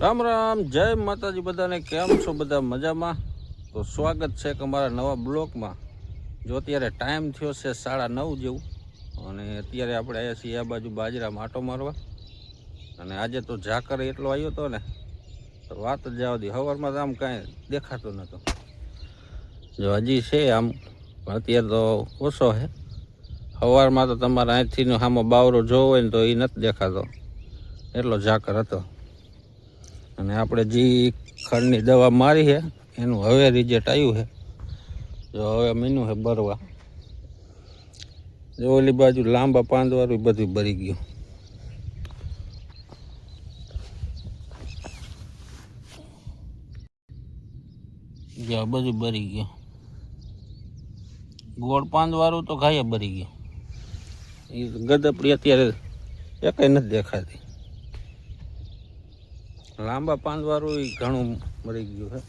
રામ રામ, જય માતાજી બધાને. કેમ છો બધા? મજામાં? તો સ્વાગત છે કે અમારા નવા બ્લોકમાં. જો અત્યારે ટાઈમ થયો છે 9:30 જેવું, અને અત્યારે આપણે આવ્યા છીએ આ બાજુ બાજરામાં આંટો મારવા. અને આજે તો ઝાકર એટલો આવ્યો હતો ને, તો વાત જ જવા દી. સવારમાં તો આમ કાંઈ દેખાતો નહોતો. જો હજી છે આમ, પણ અત્યારે તો ઓછો છે. સવારમાં તો તમારે અહીંથી સામો બાવરો જોવો હોય ને તો એ નથી દેખાતો, એટલો ઝાકર હતો. અને આપણે જે ખડની દવા મારી છે એનું હવે રિઝલ્ટ આવ્યું છે. જો હવે મીનું છે ભરવા. જો ઓલી બાજુ લાંબા પાંદવાળું બધું ભરી ગયું. જો બધું ભરી ગયું. ગોળ પાંદવાળું તો ઘાયે ભરી ગયું. એ ગદપડી અત્યારે એકેય નથી દેખાતી. લાંબા પાંદવાળું એ ઘણું મરી ગયું છે.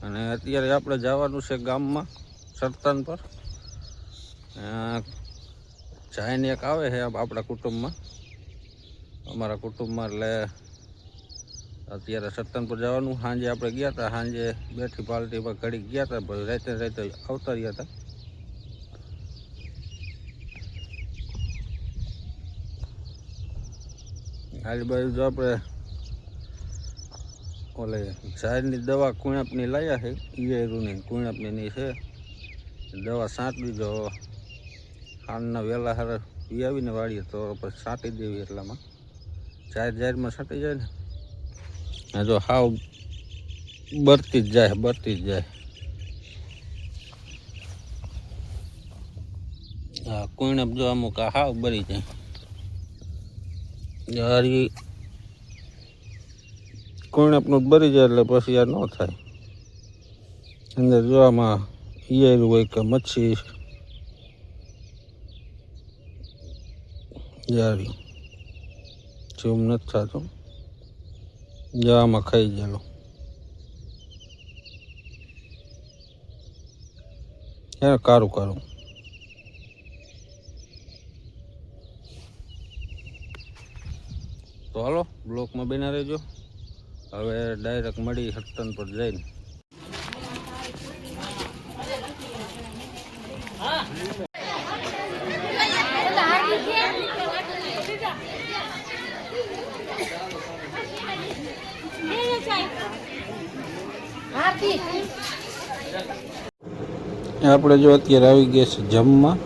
અને અત્યારે આપણે જવાનું છે ગામમાં સરતાન પર. જાઈને એક આવે છે આપણા કુટુંબમાં, અમારા કુટુંબમાં. એટલે અત્યારે સરતાન પર જવાનું. સાંજે આપણે ગયા હતા, સાંજે બેઠી પાલટી પર ઘડી ગયા હતા, પછી રાતે આવતા રહ્યા હતા. આજુબાજુ જો આપણે ઓલે ઝાડની દવા કુણપની લાવ્યા છે, ઈયરુની કુણપની છે દવા. છાંટવી જો સાંજના વહેલા હારે પી આવીને વાળીએ તો પછી છાંટી દેવી. એટલામાં ઝાડમાં છાંટી જાય ને. આ જો હાવ બરતી જ જાય. હા, કુણપ જો અમુક હાવ બરી જાય. કુણપનું બરી જાય એટલે પછી આ ન થાય. અંદર જો આમાં ઈયરું હોય કે મચ્છી જારી જેમ નથી થતું. જો આમાં ખાઈ ગયેલો. એને કારું તો હાલો બ્લોકમાં બના રહેજો. હવે ડાયરેક્ટ મળી સરતાન પર જઈને. આપણે જો અત્યારે આવી ગયા છે જમવા.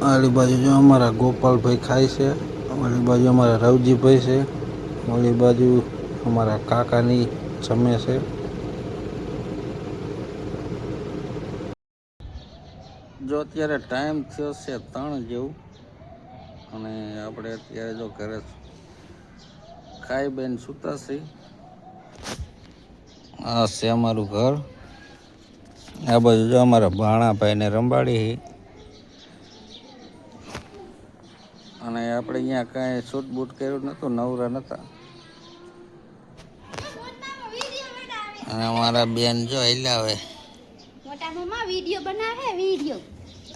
આલી બાજુ જો અમારા ગોપાલભાઈ ખાય છે, ઓલી બાજુ અમારા રવજીભાઈ છે, ઓલી બાજુ અમારા કાકાની જમે છે. જો અત્યારે ટાઈમ થયો છે 3 જેવું, અને આપણે અત્યારે જો ઘરે ખાઈ બેન સૂતા છે. આ છે અમારું ઘર. આ બાજુ જો અમારા ભાણાભાઈને રંબાડી. અને આપણે અહીંયા કાંઈ શૂટ બૂટ કર્યું નહોતું, નવરા નહોતા. અને અમારા બેન જો હિલાવે, મોટા મમ્મા વિડિયો બનાવે.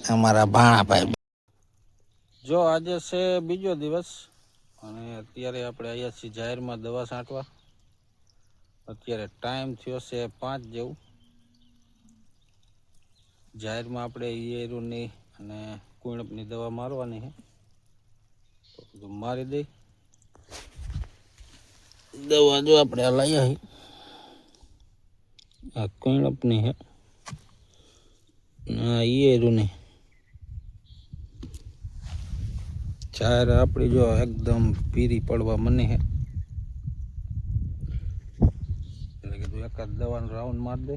અમારા ભાણાભાઈ જો આજે છે બીજો દિવસ, અને અત્યારે આપણે આવ્યા છીએ જાહેરમાં દવા છાંટવા. અત્યારે ટાઈમ થયો છે 5 જેવું. જાહેરમાં આપણે ઈયરુની અને કુણપની દવા મારવાની છે. તો મારી દઈ દવા. જો આપણે આ લઈ આવી, આ કુણપની છે, આ ઈયરુની. ચાર આપણી જો એકદમ પીરી પડવા મને છે, એટલે કીધું એકાદ દવાનો રાઉન્ડ મારી દે.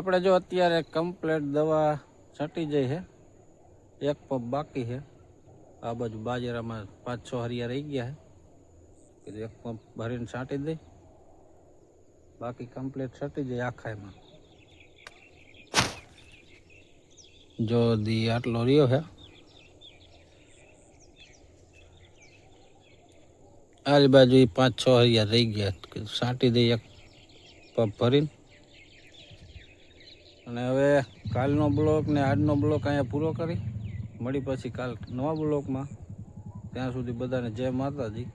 આપણે જો અત્યારે કમ્પ્લેટ દવા છટી જાય છે, એક પંપ બાકી છે. આ બાજુ બાજરામાં 5-6 હરિયા રહી ગયા છે, એક પંપ ભરીને છાંટી દઈ, બાકી કમ્પ્લેટ છટી જાય આખા એમાં. જો દી આટલો રહ્યો છે. આ બાજુ 5-6 હરિયા રહી ગયા, છાંટી દઈ એક પંપ ભરીને. અને હવે કાલનો બ્લોક ને આજનો બ્લોક અહીંયા પૂરો કરી મળી પછી કાલ નવા બ્લોકમાં. ત્યાં સુધી બધાને જય માતાજી.